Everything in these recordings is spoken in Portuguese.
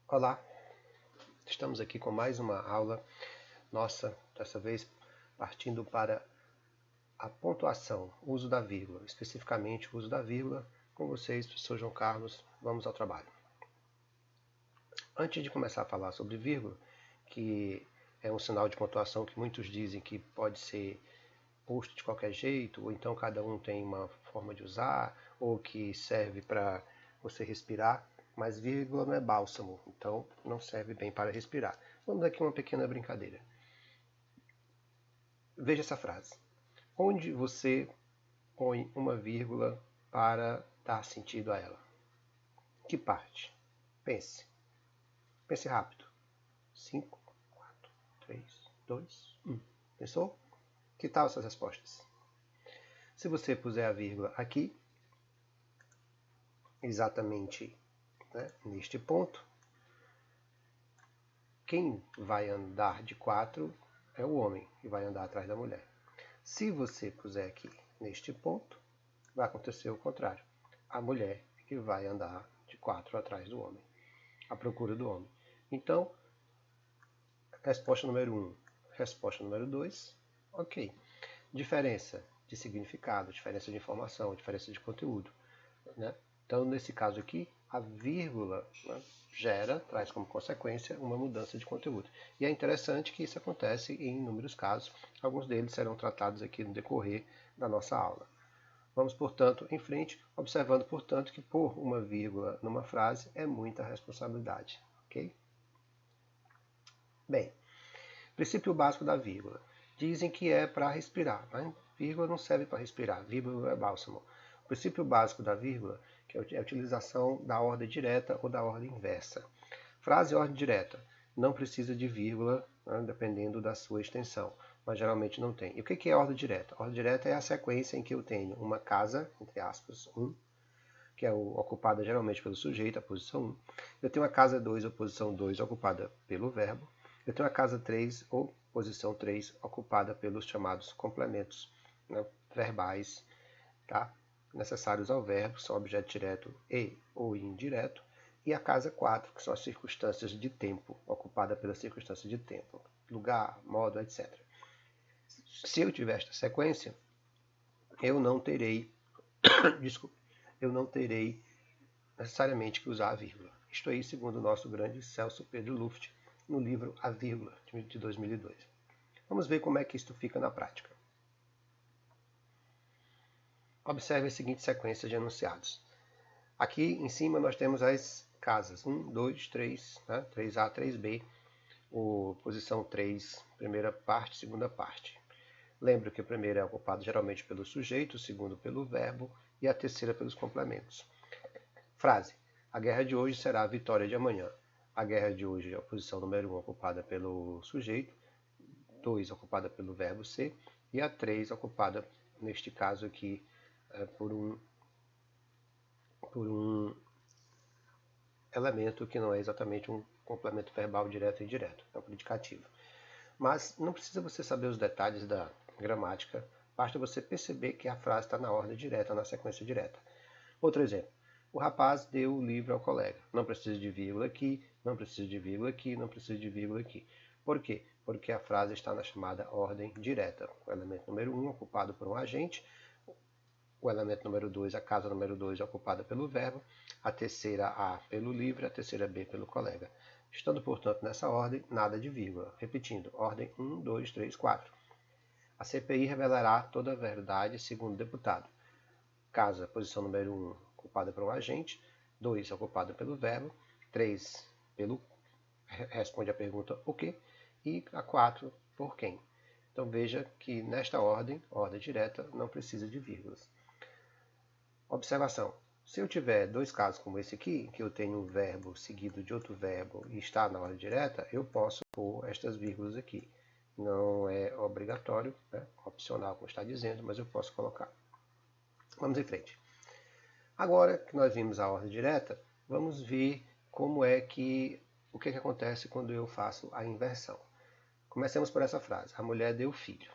Olá, estamos aqui com mais uma aula nossa, dessa vez partindo para a pontuação, uso da vírgula, especificamente o uso da vírgula. Com vocês, professor João Carlos, vamos ao trabalho. Antes de começar a falar sobre vírgula, que é um sinal de pontuação que muitos dizem que pode ser posto de qualquer jeito, ou então cada um tem uma forma de usar, ou que serve para você respirar, mas vírgula não é bálsamo, então não serve bem para respirar. Vamos aqui uma pequena brincadeira. Veja essa frase. Onde você põe uma vírgula para dar sentido a ela? Que parte? Pense. Pense rápido. 5, 4, 3, 2, 1. Pensou? Que tal essas respostas? Se você puser a vírgula aqui, exatamente, né, neste ponto, quem vai andar de 4 é o homem e vai andar atrás da mulher. Se você puser aqui neste ponto, vai acontecer o contrário. A mulher é que vai andar de 4 atrás do homem, à procura do homem. Então, resposta número 1, resposta número 2, ok. Diferença de significado, diferença de informação, diferença de conteúdo, né? Então, nesse caso aqui, a vírgula, né, traz como consequência uma mudança de conteúdo. E é interessante que isso acontece em inúmeros casos. Alguns deles serão tratados aqui no decorrer da nossa aula. Vamos, portanto, em frente, observando, portanto, que pôr uma vírgula numa frase é muita responsabilidade. Ok? Bem, princípio básico da vírgula. Dizem que é para respirar, mas vírgula não serve para respirar, vírgula é bálsamo. O princípio básico da vírgula que é a utilização da ordem direta ou da ordem inversa. Frase ordem direta não precisa de vírgula, né, dependendo da sua extensão, mas geralmente não tem. E o que é ordem direta? Ordem direta é a sequência em que eu tenho uma casa, entre aspas, 1, que é ocupada geralmente pelo sujeito, a posição 1. Eu tenho a casa 2, a posição 2, ocupada pelo verbo. Eu tenho a casa 3, ou posição 3, ocupada pelos chamados complementos, né, verbais, tá? Necessários ao verbo, são objeto direto e ou indireto, e a casa 4, que são as circunstâncias de tempo, ocupada pela circunstância de tempo, lugar, modo, etc. Se eu tiver esta sequência, eu não terei, eu não terei necessariamente que usar a vírgula. Isto aí, segundo o nosso grande Celso Pedro Luft, no livro A Vírgula, de 2002. Vamos ver como é que isto fica na prática. Observe a seguinte sequência de enunciados. Aqui em cima nós temos as casas 1, 2, 3, né? 3A, 3B, posição 3, primeira parte, segunda parte. Lembra que o primeiro é ocupado geralmente pelo sujeito, o segundo pelo verbo e a terceira pelos complementos. Frase. A guerra de hoje será a vitória de amanhã. A guerra de hoje é a posição número 1 ocupada pelo sujeito, 2 ocupada pelo verbo ser e a 3 ocupada, neste caso aqui, por um elemento que não é exatamente um complemento verbal direto e indireto, é um predicativo. Mas não precisa você saber os detalhes da gramática, basta você perceber que a frase está na ordem direta, na sequência direta. Outro exemplo. O rapaz deu o livro ao colega. Não precisa de vírgula aqui, não precisa de vírgula aqui, não precisa de vírgula aqui. Por quê? Porque a frase está na chamada ordem direta. O elemento número 1 ocupado por um agente, o elemento número 2, a casa número 2 é ocupada pelo verbo, a terceira A pelo livro, a terceira B pelo colega. Estando, portanto, nessa ordem, nada de vírgula. Repetindo, ordem 1, 2, 3, 4. A CPI revelará toda a verdade segundo o deputado. Casa, posição número 1, ocupada por um agente, 2, ocupada pelo verbo, 3, responde a pergunta o quê, e a 4, por quem. Então veja que nesta ordem direta, não precisa de vírgulas. Observação. Se eu tiver dois casos como esse aqui, que eu tenho um verbo seguido de outro verbo e está na ordem direta, eu posso pôr estas vírgulas aqui. Não é obrigatório, né? Opcional, como está dizendo, mas eu posso colocar. Vamos em frente. Agora que nós vimos a ordem direta, vamos ver como é que o que acontece quando eu faço a inversão. Comecemos por essa frase. A mulher deu filho.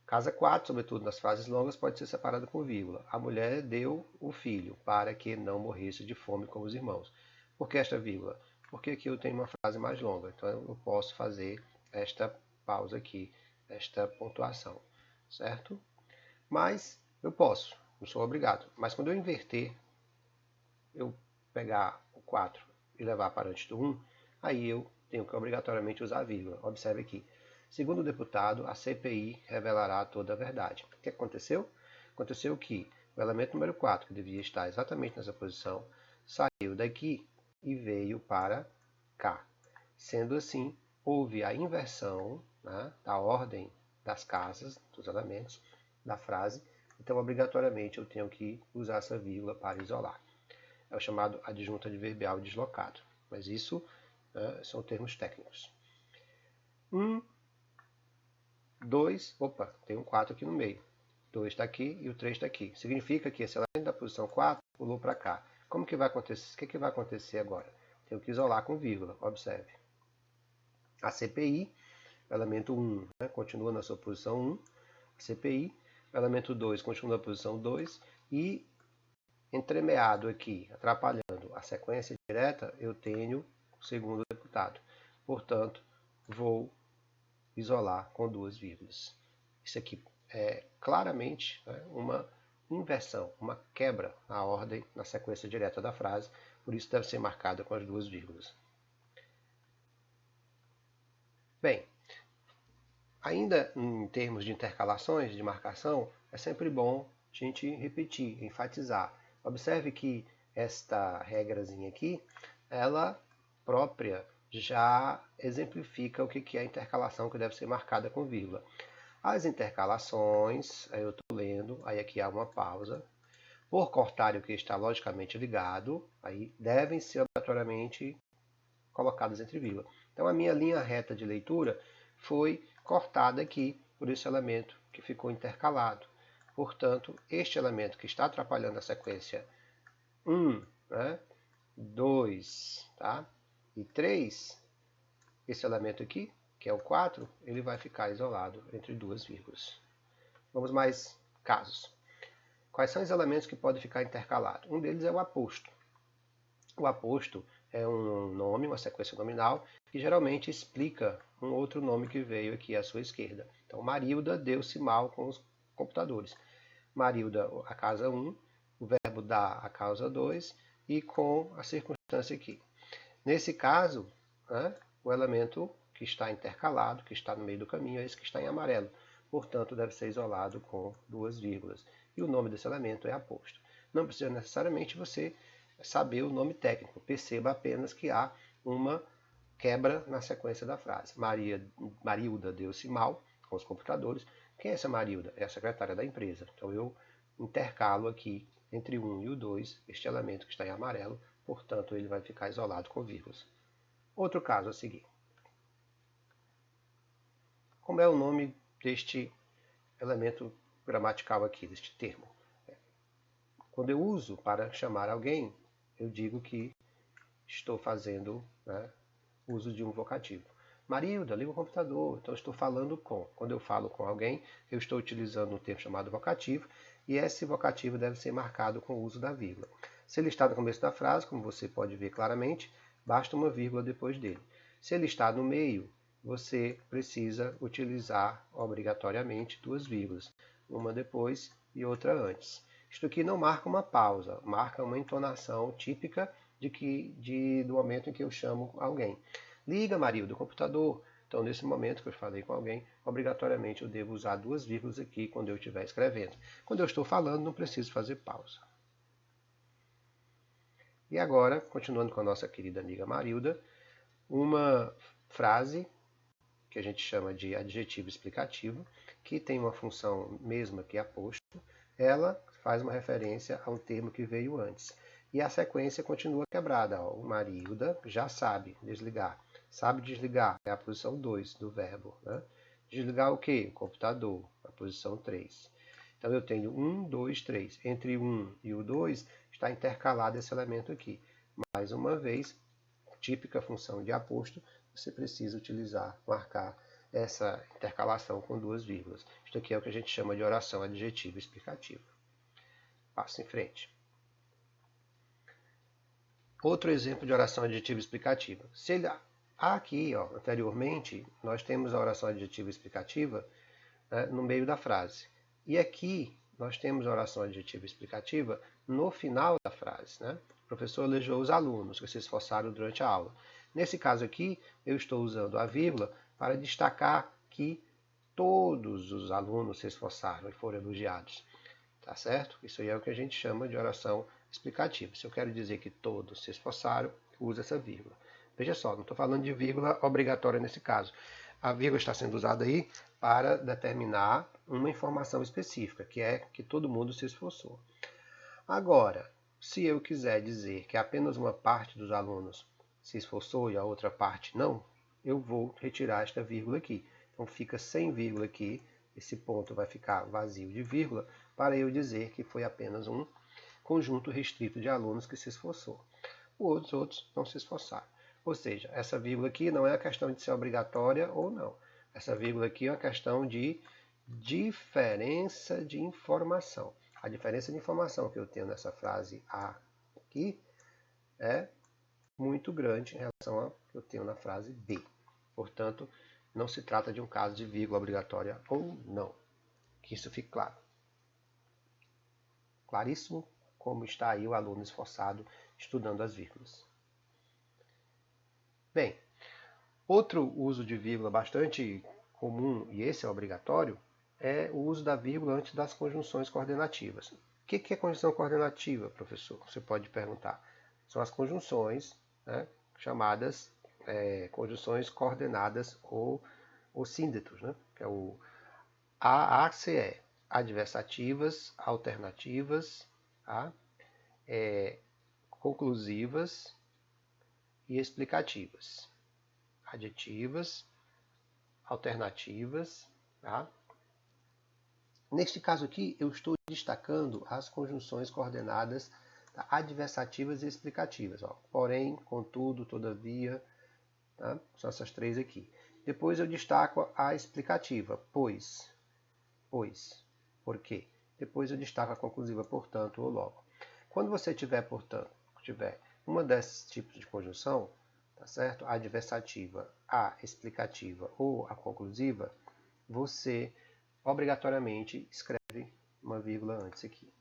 Casa 4, sobretudo nas frases longas, pode ser separada por vírgula. A mulher deu o filho para que não morresse de fome como os irmãos. Por que esta vírgula? Porque aqui eu tenho uma frase mais longa, então eu posso fazer esta pausa aqui, esta pontuação, certo? Mas eu posso, não sou obrigado. Mas quando eu inverter, eu pegar o 4 e levar para antes do 1, aí eu tenho que obrigatoriamente usar a vírgula. Observe aqui. Segundo o deputado, a CPI revelará toda a verdade. O que aconteceu? Aconteceu que o elemento número 4, que devia estar exatamente nessa posição, saiu daqui e veio para cá. Sendo assim, houve a inversão, né, da ordem das casas, dos elementos, da frase. Então, obrigatoriamente, eu tenho que usar essa vírgula para isolar. É o chamado adjunto adverbial deslocado. Mas isso, né, são termos técnicos. 1, 2, opa, tem um 4 aqui no meio. 2 está aqui e o 3 está aqui. Significa que esse elemento da posição 4 pulou para cá. Como que vai acontecer? O que vai acontecer agora? Tenho que isolar com vírgula, observe. A CPI, elemento 1, né, continua na sua posição 1. A CPI, elemento 2 continua na posição 2. E entremeado aqui, atrapalhando a sequência direta, eu tenho o segundo deputado. Portanto, vou isolar com duas vírgulas. Isso aqui é claramente, né, uma inversão, uma quebra na ordem, na sequência direta da frase, por isso deve ser marcada com as duas vírgulas. Bem, ainda em termos de intercalações de marcação, é sempre bom a gente repetir, enfatizar. Observe que esta regrazinha aqui, ela própria já exemplifica o que é a intercalação que deve ser marcada com vírgula. As intercalações, aí eu estou lendo, aí aqui há uma pausa. Por cortar o que está logicamente ligado, aí devem ser obrigatoriamente colocadas entre vírgula. Então a minha linha reta de leitura foi cortada aqui por esse elemento que ficou intercalado. Portanto, este elemento que está atrapalhando a sequência 1, né, 2, tá, e 3, esse elemento aqui, que é o 4, ele vai ficar isolado entre duas vírgulas. Vamos mais casos. Quais são os elementos que podem ficar intercalados? Um deles é o aposto. O aposto é um nome, uma sequência nominal, que geralmente explica um outro nome que veio aqui à sua esquerda. Então, Marilda deu-se mal com os computadores. Marilda, a causa 1, o verbo dar, a causa 2, e com a circunstância aqui. Nesse caso, né, o elemento que está intercalado, que está no meio do caminho, é esse que está em amarelo. Portanto, deve ser isolado com duas vírgulas. E o nome desse elemento é aposto. Não precisa necessariamente você saber o nome técnico. Perceba apenas que há uma quebra na sequência da frase. Marilda deu-se mal com os computadores. Quem é essa Marilda? É a secretária da empresa. Então eu intercalo aqui entre o 1 e o 2 este elemento que está em amarelo. Portanto, ele vai ficar isolado com vírgulas. Outro caso a seguir. Como é o nome deste elemento gramatical aqui, deste termo? Quando eu uso para chamar alguém, eu digo que estou fazendo, né, uso de um vocativo. Marilda, liga o computador. Então, eu estou falando com. Quando eu falo com alguém, eu estou utilizando um termo chamado vocativo, e esse vocativo deve ser marcado com o uso da vírgula. Se ele está no começo da frase, como você pode ver claramente, basta uma vírgula depois dele. Se ele está no meio, você precisa utilizar obrigatoriamente duas vírgulas, uma depois e outra antes. Isto aqui não marca uma pausa, marca uma entonação típica do momento em que eu chamo alguém. Liga, Marilda, do computador. Então, nesse momento que eu falei com alguém, obrigatoriamente eu devo usar duas vírgulas aqui quando eu estiver escrevendo. Quando eu estou falando, não preciso fazer pausa. E agora, continuando com a nossa querida amiga Marilda, uma frase que a gente chama de adjetivo explicativo, que tem uma função mesma que aposto, ela faz uma referência a um termo que veio antes. E a sequência continua quebrada. O Marilda já sabe desligar. Sabe desligar, é a posição 2 do verbo. Né? Desligar o quê? O computador, a posição 3. Então eu tenho 1, 2, 3. Entre o 1 e o 2 está intercalado esse elemento aqui. Mais uma vez, típica função de aposto, você precisa utilizar, marcar essa intercalação com duas vírgulas. Isto aqui é o que a gente chama de oração adjetiva explicativa. Passo em frente. Outro exemplo de oração adjetiva explicativa. Se ele, aqui, anteriormente, nós temos a oração adjetiva explicativa, né, no meio da frase. E aqui nós temos a oração adjetiva explicativa no final da frase. Né? O professor elogiou os alunos que se esforçaram durante a aula. Nesse caso aqui, eu estou usando a vírgula para destacar que todos os alunos se esforçaram e foram elogiados. Tá certo? Isso aí é o que a gente chama de oração explicativa. Se eu quero dizer que todos se esforçaram, uso essa vírgula. Veja só, não estou falando de vírgula obrigatória nesse caso. A vírgula está sendo usada aí para determinar uma informação específica, que é que todo mundo se esforçou. Agora, se eu quiser dizer que apenas uma parte dos alunos se esforçou e a outra parte não, eu vou retirar esta vírgula aqui. Então fica sem vírgula aqui, esse ponto vai ficar vazio de vírgula, para eu dizer que foi apenas um conjunto restrito de alunos que se esforçou. Os outros não se esforçaram. Ou seja, essa vírgula aqui não é a questão de ser obrigatória ou não. Essa vírgula aqui é uma questão de diferença de informação. A diferença de informação que eu tenho nessa frase A aqui é muito grande em relação ao que eu tenho na frase B. Portanto, não se trata de um caso de vírgula obrigatória ou não. Que isso fique claro. Claríssimo como está aí o aluno esforçado estudando as vírgulas. Bem, outro uso de vírgula bastante comum, e esse é obrigatório, é o uso da vírgula antes das conjunções coordenativas. O que é conjunção coordenativa, professor? Você pode perguntar. São as conjunções, né, chamadas conjunções coordenadas ou síndetos, né, que é o AACE, adversativas, alternativas, tá? Conclusivas e explicativas. Adjetivas, alternativas. Tá? Neste caso aqui, eu estou destacando as conjunções coordenadas, tá? Adversativas e explicativas. Ó. Porém, contudo, todavia, tá? São essas três aqui. Depois eu destaco a explicativa, pois, por quê? Depois eu destaco a conclusiva, portanto, ou logo. Quando você tiver uma desses tipos de conjunção, tá certo? A adversativa, a explicativa ou a conclusiva, você obrigatoriamente escreve uma vírgula antes aqui.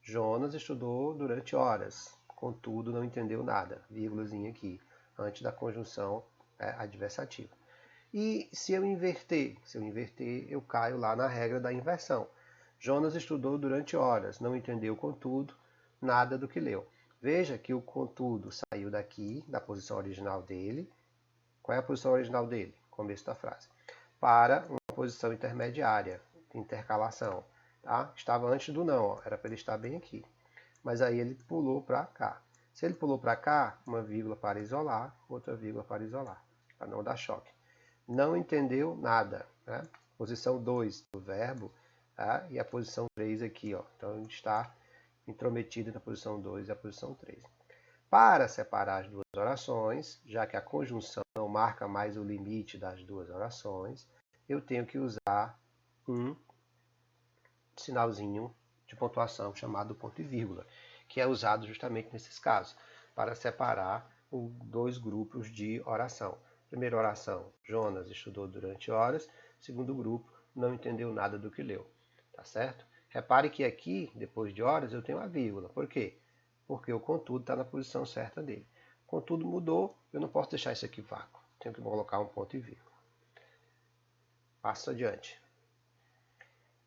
Jonas estudou durante horas, contudo não entendeu nada, vírgulazinha aqui, antes da conjunção adversativa. E se eu inverter, eu caio lá na regra da inversão. Jonas estudou durante horas, não entendeu, contudo, nada do que leu. Veja que o contudo saiu daqui, da posição original dele. Qual é a posição original dele? Começo da frase. Para uma posição intermediária, intercalação. Tá? Estava antes do não, ó. Era para ele estar bem aqui. Mas aí ele pulou para cá. Se ele pulou para cá, uma vírgula para isolar, outra vírgula para isolar, para não dar choque. Não entendeu nada. Né? Posição 2 do verbo, tá? E a posição 3 aqui. Ó. Então, a gente está intrometido na posição 2 e a posição 3. Para separar as duas orações, já que a conjunção não marca mais o limite das duas orações, eu tenho que usar um sinalzinho de pontuação chamado ponto e vírgula, que é usado justamente nesses casos, para separar dois grupos de oração. Primeira oração, Jonas estudou durante horas. Segundo grupo, não entendeu nada do que leu. Tá certo? Repare que aqui, depois de horas, eu tenho a vírgula. Por quê? Porque o contudo está na posição certa dele. Contudo mudou, eu não posso deixar isso aqui vácuo. Tenho que colocar um ponto e vírgula. Passo adiante.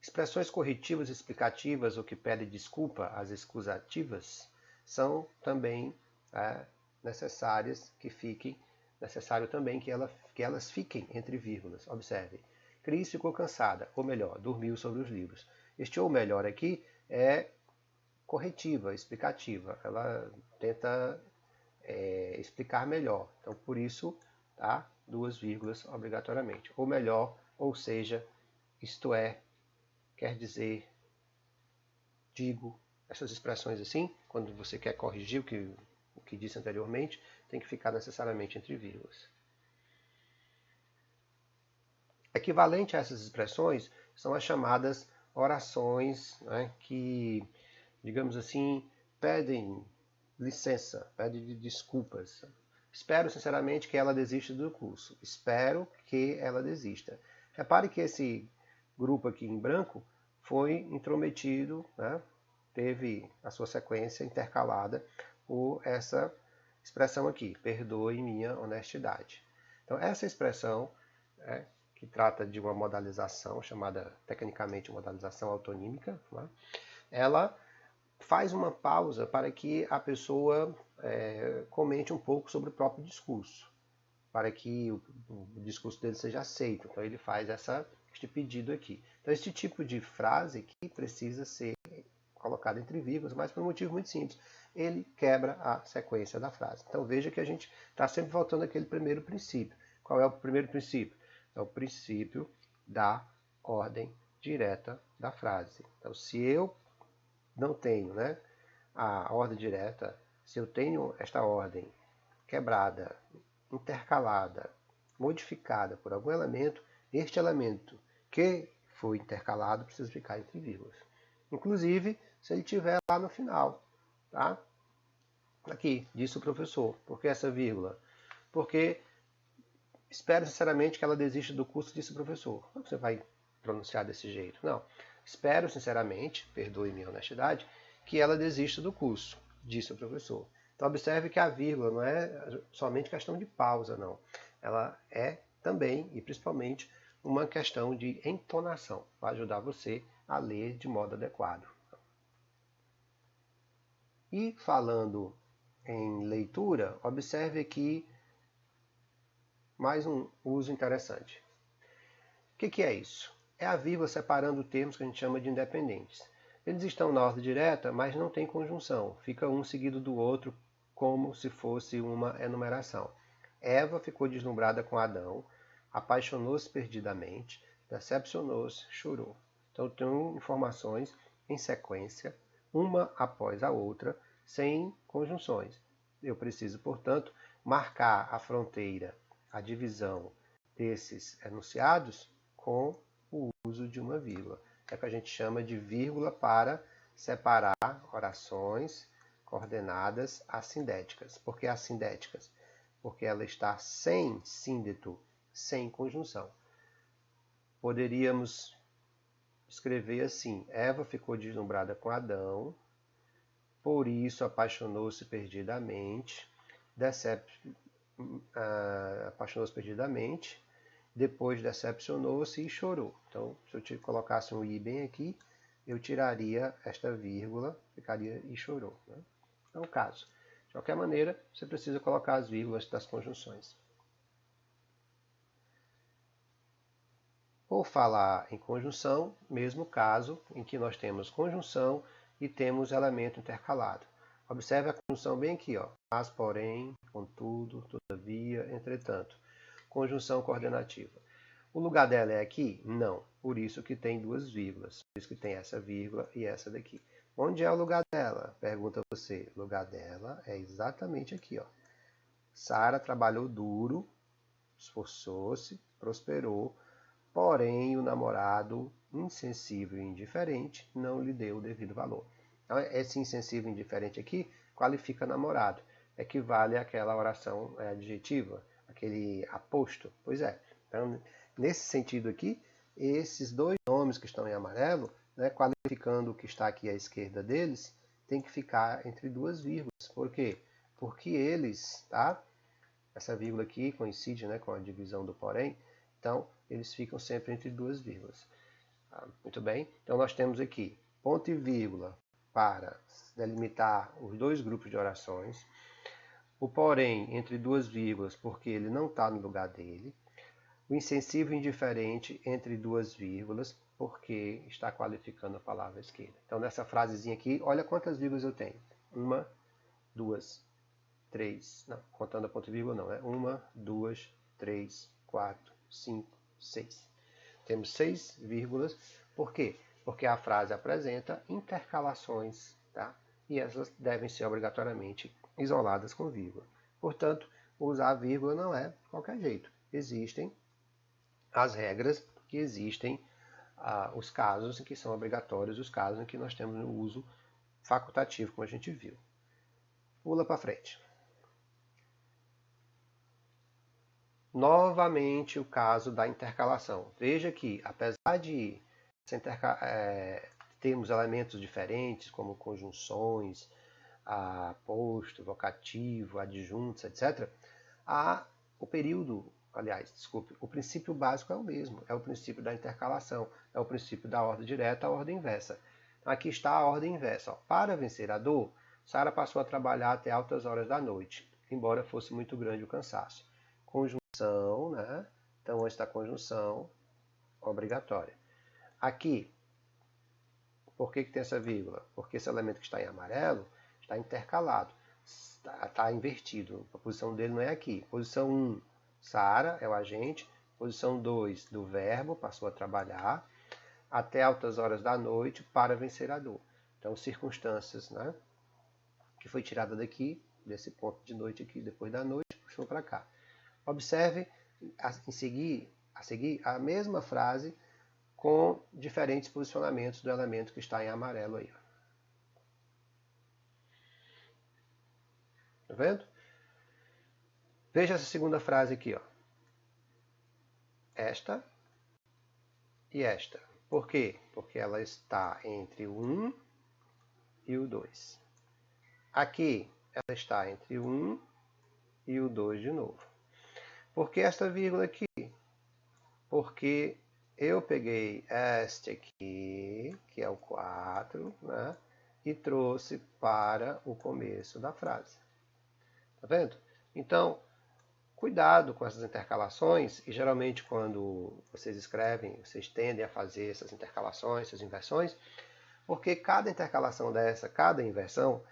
Expressões corretivas e explicativas ou que pedem desculpa, as excusativas, são também necessárias que fiquem, necessário também que elas fiquem entre vírgulas. Observe. Cris ficou cansada, ou melhor, dormiu sobre os livros. Este ou melhor aqui é corretiva, explicativa. Ela tenta explicar melhor. Então, por isso, tá? Duas vírgulas obrigatoriamente. Ou melhor, ou seja, isto é, quer dizer, digo. Essas expressões assim, quando você quer corrigir o que disse anteriormente, tem que ficar necessariamente entre vírgulas. Equivalente a essas expressões são as chamadas orações, né, que, digamos assim, pedem licença, pede desculpas. Espero sinceramente que ela desista do curso. Espero que ela desista. Repare que esse grupo aqui em branco foi intrometido, né? Teve a sua sequência intercalada por essa expressão aqui, perdoe minha honestidade. Então, essa expressão, que trata de uma modalização, chamada tecnicamente modalização autonímica, né? Ela faz uma pausa para que a pessoa comente um pouco sobre o próprio discurso, para que o discurso dele seja aceito. Então ele faz este pedido aqui. Então esse tipo de frase aqui precisa ser colocado entre vírgulas, mas por um motivo muito simples. Ele quebra a sequência da frase. Então veja que a gente está sempre voltando àquele primeiro princípio. Qual é o primeiro princípio? É o princípio da ordem direta da frase. Então se eu não tenho, né, a ordem direta, se eu tenho esta ordem quebrada, intercalada, modificada por algum elemento, este elemento que foi intercalado precisa ficar entre vírgulas. Inclusive, se ele tiver lá no final, tá? Aqui, disse o professor. Por que essa vírgula? Porque espero sinceramente que ela desista do curso, disse o professor. Como você vai pronunciar desse jeito? Não. Espero sinceramente, perdoe minha honestidade, que ela desista do curso, disse o professor. Então observe que a vírgula não é somente questão de pausa, não. Ela é também e principalmente uma questão de entonação. Vai ajudar você a ler de modo adequado. E falando em leitura, observe aqui mais um uso interessante. O que é isso? É a vírgula separando termos que a gente chama de independentes. Eles estão na ordem direta, mas não tem conjunção. Fica um seguido do outro, como se fosse uma enumeração. Eva ficou deslumbrada com Adão, apaixonou-se perdidamente, decepcionou-se, chorou. Então, tem informações em sequência, uma após a outra, sem conjunções. Eu preciso, portanto, marcar a fronteira, a divisão desses enunciados com o uso de uma vírgula. É o que a gente chama de vírgula para separar orações coordenadas assindéticas. Por que assindéticas? Porque ela está sem síndeto, sem conjunção. Poderíamos escrever assim: Eva ficou deslumbrada com Adão, por isso apaixonou-se perdidamente, apaixonou-se perdidamente, depois decepcionou-se e chorou. Então, se eu colocasse um i bem aqui, eu tiraria esta vírgula, ficaria e chorou. Né? É o caso. De qualquer maneira, você precisa colocar as vírgulas das conjunções. Por falar em conjunção, mesmo caso em que nós temos conjunção e temos elemento intercalado. Observe a conjunção bem aqui, ó. Mas, porém, contudo, todavia, entretanto. Conjunção coordenativa. O lugar dela é aqui? Não. Por isso que tem duas vírgulas. Por isso que tem essa vírgula e essa daqui. Onde é o lugar dela? Pergunta você. O lugar dela é exatamente aqui, ó. Sara trabalhou duro, esforçou-se, prosperou, porém o namorado, insensível e indiferente, não lhe deu o devido valor. Então, esse insensível e indiferente aqui qualifica namorado. Equivale àquela oração adjetiva, aquele aposto. Pois é. Então, nesse sentido aqui, esses dois nomes que estão em amarelo, né, qualificando o que está aqui à esquerda deles, tem que ficar entre duas vírgulas. Por quê? Porque eles, tá? Essa vírgula aqui coincide, né, com a divisão do porém, então eles ficam sempre entre duas vírgulas. Muito bem? Então nós temos aqui ponto e vírgula para delimitar os dois grupos de orações. O porém entre duas vírgulas, porque ele não está no lugar dele. O insensível e indiferente entre duas vírgulas, porque está qualificando a palavra esquerda. Então, nessa frasezinha aqui, olha quantas vírgulas eu tenho. 1, 2, 3. Não, contando a ponto e vírgula não. 1, 2, 3, 4, 5, 6. Temos 6 vírgulas. Por quê? Porque a frase apresenta intercalações, tá? E essas devem ser obrigatoriamente isoladas com vírgula. Portanto, usar a vírgula não é de qualquer jeito. Existem as regras, que existem os casos em que são obrigatórios, os casos em que nós temos o uso facultativo, como a gente viu. Pula para frente. Novamente o caso da intercalação. Veja que, apesar de termos elementos diferentes, como conjunções, aposto, vocativo, adjuntos, etc., o princípio básico é o mesmo, é o princípio da intercalação, é o princípio da ordem direta à ordem inversa. Aqui está a ordem inversa. Ó. Para vencer a dor, Sara passou a trabalhar até altas horas da noite, embora fosse muito grande o cansaço. Conjunção, né? Então, antes da conjunção, obrigatória. Aqui, por que tem essa vírgula? Porque esse elemento que está em amarelo está intercalado, está invertido. A posição dele não é aqui. Posição 1, Sara é o agente. Posição 2, do verbo, passou a trabalhar até altas horas da noite para vencer a dor. Então, circunstâncias, né? Que foi tirada daqui, desse ponto de noite aqui, depois da noite, puxou para cá. Observe a seguir a mesma frase com diferentes posicionamentos do elemento que está em amarelo aí. Tá vendo? Veja essa segunda frase aqui, ó. Esta e esta. Por quê? Porque ela está entre o 1 e o 2. Aqui ela está entre o 1 e o 2 de novo. Por que esta vírgula aqui? Porque eu peguei este aqui, que é o 4, né, e trouxe para o começo da frase. Tá vendo? Então, cuidado com essas intercalações, e geralmente quando vocês escrevem, vocês tendem a fazer essas intercalações, essas inversões, porque cada intercalação dessa, cada inversão,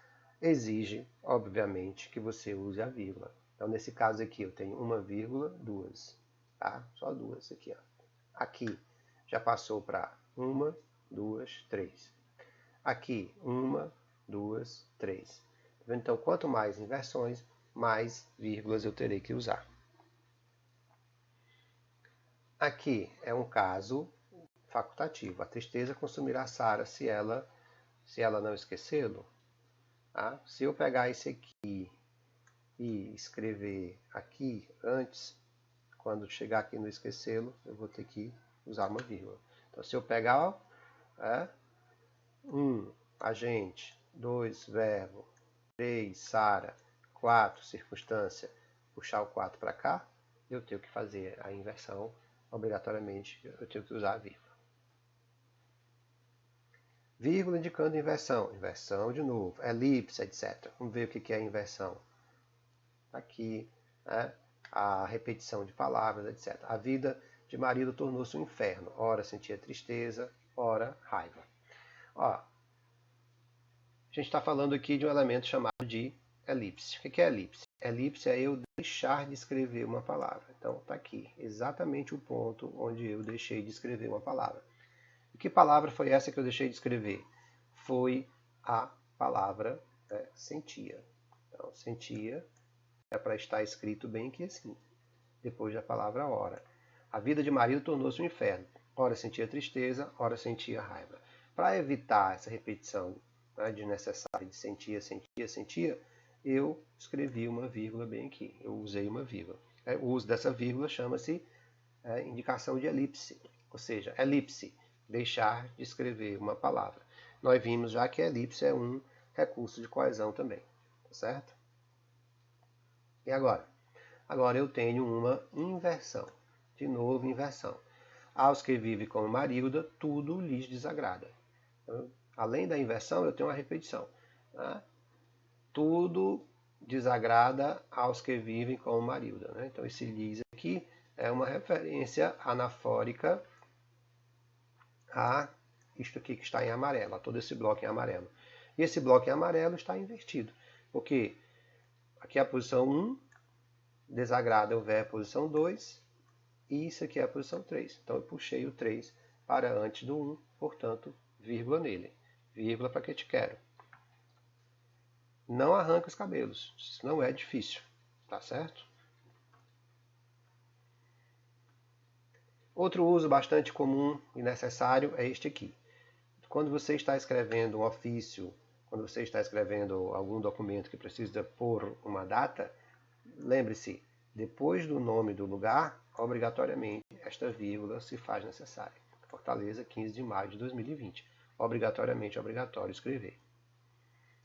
exige, obviamente, que você use a vírgula. Então, nesse caso aqui, eu tenho uma vírgula, duas. Tá? Só duas aqui. Ó. Aqui já passou para uma, duas, três. Aqui, uma, duas, três. Então, quanto mais inversões, mais vírgulas eu terei que usar. Aqui é um caso facultativo. A tristeza consumirá Sara se ela não esquecê-lo. Tá? Se eu pegar esse aqui e escrever aqui antes, quando chegar aqui no esquecê-lo, eu vou ter que usar uma vírgula. Então, se eu pegar 1, agente, 2, verbo, 3, Sara, 4, circunstância, puxar o 4 para cá, eu tenho que fazer a inversão, obrigatoriamente eu tenho que usar a vírgula. Vírgula indicando inversão, inversão de novo, elipse, etc. Vamos ver o que é a inversão. Aqui, né? A repetição de palavras, etc. A vida de marido tornou-se um inferno. Ora sentia tristeza, ora raiva. Ó, a gente está falando aqui de um elemento chamado de elipse. O que é elipse? Elipse é eu deixar de escrever uma palavra. Então, está aqui, exatamente o ponto onde eu deixei de escrever uma palavra. E que palavra foi essa que eu deixei de escrever? Foi a palavra sentia. Então, sentia é para estar escrito bem aqui assim, depois da palavra ora. A vida de marido tornou-se um inferno. Ora sentia tristeza, ora sentia raiva. Para evitar essa repetição desnecessária de sentia, sentia, sentia, eu escrevi uma vírgula bem aqui. Eu usei uma vírgula. O uso dessa vírgula chama-se indicação de elipse. Ou seja, elipse, deixar de escrever uma palavra. Nós vimos já que a elipse é um recurso de coesão também. Tá certo? E agora? Agora eu tenho uma inversão. De novo, inversão. Aos que vivem como Marilda, tudo lhes desagrada. Então, além da inversão, eu tenho uma repetição. Tá? Tudo desagrada aos que vivem como Marilda. Né? Então, esse lhes aqui é uma referência anafórica a isto aqui que está em amarelo, a todo esse bloco em amarelo. E esse bloco em amarelo está invertido, porque aqui é a posição 1, desagrada o verbo posição 2, e isso aqui é a posição 3. Então eu puxei o 3 para antes do 1, portanto, vírgula nele. Vírgula para que te quero. Não arranca os cabelos, isso não é difícil, tá certo? Outro uso bastante comum e necessário é este aqui. Quando você está escrevendo um ofício quando você está escrevendo algum documento que precisa pôr uma data, lembre-se, depois do nome do lugar, obrigatoriamente esta vírgula se faz necessária. Fortaleza, 15 de maio de 2020. Obrigatoriamente obrigatório escrever.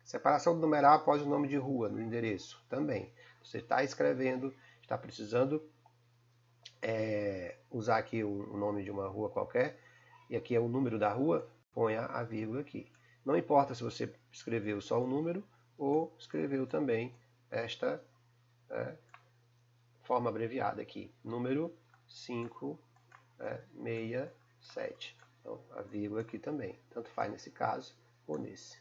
Separação do numeral após o nome de rua, no endereço, também. Você está escrevendo, está precisando usar aqui o nome de uma rua qualquer, e aqui é o número da rua, ponha a vírgula aqui. Não importa se você escreveu só o número ou escreveu também esta forma abreviada aqui, número 567. Então, a vírgula aqui também, tanto faz nesse caso ou nesse.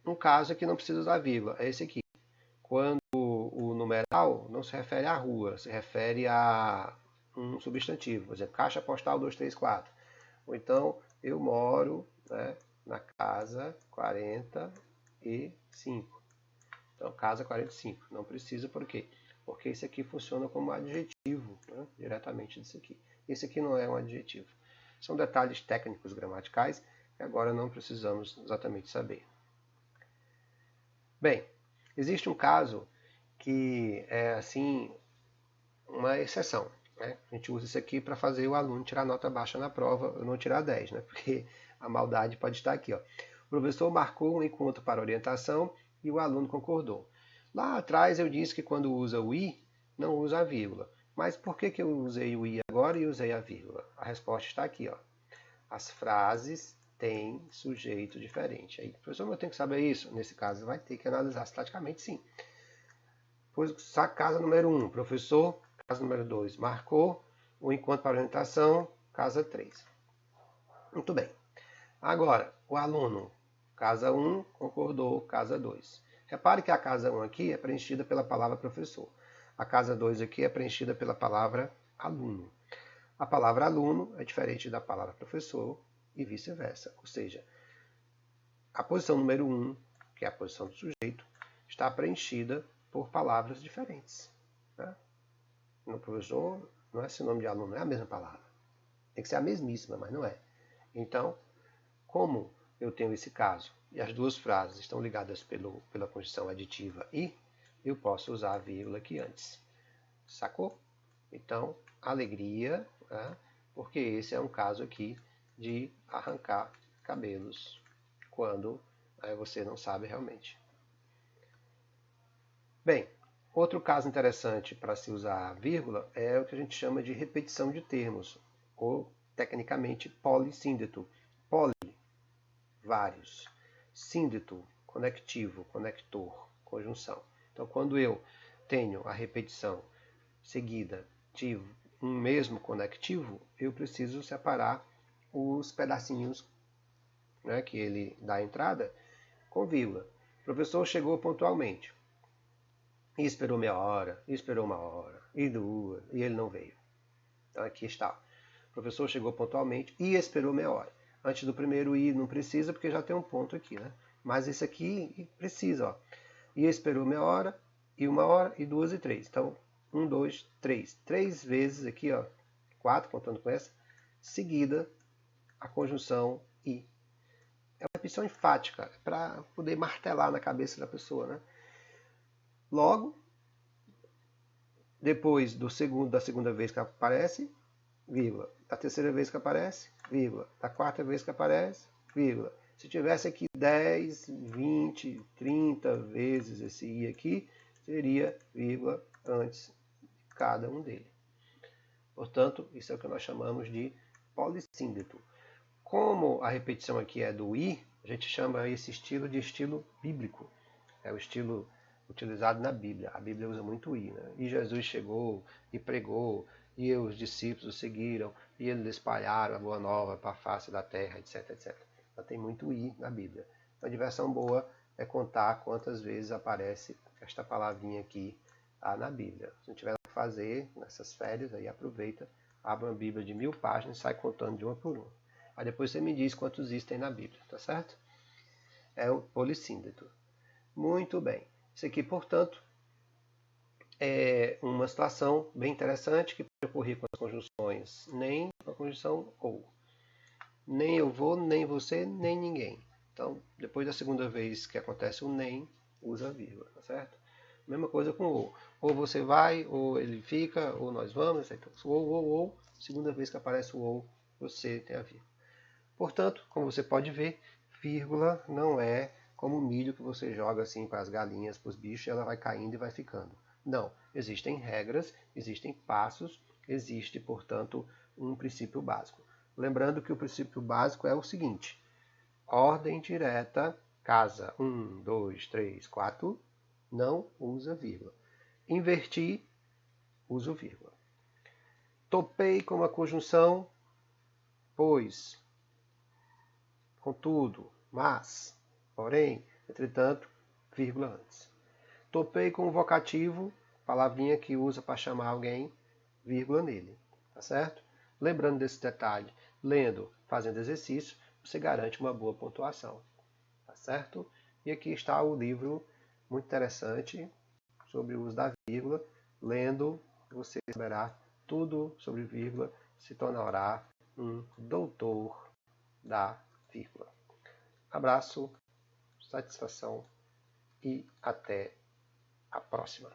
Um caso que não precisa usar vírgula, é esse aqui. Quando o numeral não se refere à rua, se refere a um substantivo. Por exemplo, caixa postal 234. Ou então, eu moro na casa 45. Então, casa 45. Não precisa, por quê? Porque esse aqui funciona como adjetivo, diretamente disso aqui. Esse aqui não é um adjetivo. São detalhes técnicos gramaticais que agora não precisamos exatamente saber. Bem, existe um caso que é assim uma exceção. A gente usa isso aqui para fazer o aluno tirar nota baixa na prova, ou não tirar 10, porque a maldade pode estar aqui. O professor marcou um encontro para orientação e o aluno concordou. Lá atrás eu disse que quando usa o i, não usa a vírgula. Mas por que eu usei o i agora e usei a vírgula? A resposta está aqui. As frases têm sujeito diferente. Aí, professor, eu tenho que saber isso? Nesse caso, vai ter que analisar estaticamente, sim. Pois, casa número 1, professor, casa número 2, marcou o encontro para orientação, casa 3. Muito bem. Agora, o aluno, casa 1, concordou, casa 2. Repare que a casa 1 aqui é preenchida pela palavra professor. A casa 2 aqui é preenchida pela palavra aluno. A palavra aluno é diferente da palavra professor e vice-versa. Ou seja, a posição número 1, que é a posição do sujeito, está preenchida por palavras diferentes. No professor, não é sinônimo de aluno, é a mesma palavra. Tem que ser a mesmíssima, mas não é. Então, como eu tenho esse caso e as duas frases estão ligadas pela conjunção aditiva e, eu posso usar a vírgula aqui antes. Sacou? Então, alegria, porque esse é um caso aqui de arrancar cabelos quando você não sabe realmente. Bem, outro caso interessante para se usar a vírgula é o que a gente chama de repetição de termos, ou tecnicamente polissíndeto. Poli, vários. Síndeto, conectivo, conector, conjunção. Então, quando eu tenho a repetição seguida de um mesmo conectivo, eu preciso separar os pedacinhos que ele dá a entrada com vírgula. O professor chegou pontualmente. E esperou meia hora, e esperou uma hora, e duas, e ele não veio. Então aqui está. O professor chegou pontualmente e esperou meia hora. Antes do primeiro i não precisa, porque já tem um ponto aqui, Mas esse aqui precisa, E esperou meia hora, e uma hora, e duas, e três. Então, 1, 2, 3. 3 vezes aqui, 4, contando com essa, seguida a conjunção i. É uma repetição enfática, para poder martelar na cabeça da pessoa, Logo, depois da segunda vez que aparece, vírgula. Da terceira vez que aparece, vírgula. Da quarta vez que aparece, vírgula. Se tivesse aqui 10, 20, 30 vezes esse i aqui, seria vírgula antes de cada um deles. Portanto, isso é o que nós chamamos de polissíndeto. Como a repetição aqui é do i, a gente chama esse estilo de estilo bíblico. É o estilo utilizado na Bíblia. A Bíblia usa muito i. E Jesus chegou e pregou, e os discípulos o seguiram, e eles espalharam a boa nova para a face da terra, etc, etc. Então tem muito i na Bíblia. Então, a diversão boa é contar quantas vezes aparece esta palavrinha aqui na Bíblia. Se não tiver nada que fazer nessas férias, aí aproveita, abre uma Bíblia de 1000 páginas e sai contando de uma por uma. Aí depois você me diz quantos is tem na Bíblia, tá certo? É o polissíndeto. Muito bem. Isso aqui, portanto, é uma situação bem interessante que pode ocorrer com as conjunções nem, com a conjunção ou. Nem eu vou, nem você, nem ninguém. Então, depois da segunda vez que acontece o nem, usa a vírgula, tá certo? Mesma coisa com o. Ou você vai, ou ele fica, ou nós vamos. Então, ou. Segunda vez que aparece o ou, você tem a vírgula. Portanto, como você pode ver, vírgula não é como o milho que você joga assim para as galinhas, para os bichos, e ela vai caindo e vai ficando. Não, existem regras, existem passos, existe, portanto, um princípio básico. Lembrando que o princípio básico é o seguinte: ordem direta, casa 1, 2, 3, 4, não usa vírgula. Inverti, uso vírgula. Topei com uma conjunção, pois, contudo, mas, porém, entretanto, vírgula antes. Topei com um vocativo, palavrinha que usa para chamar alguém, vírgula nele, tá certo? Lembrando desse detalhe, lendo, fazendo exercício, você garante uma boa pontuação, tá certo? E aqui está o livro muito interessante sobre o uso da vírgula. Lendo, você saberá tudo sobre vírgula, se tornará um doutor da vírgula. Abraço, satisfação e até a próxima.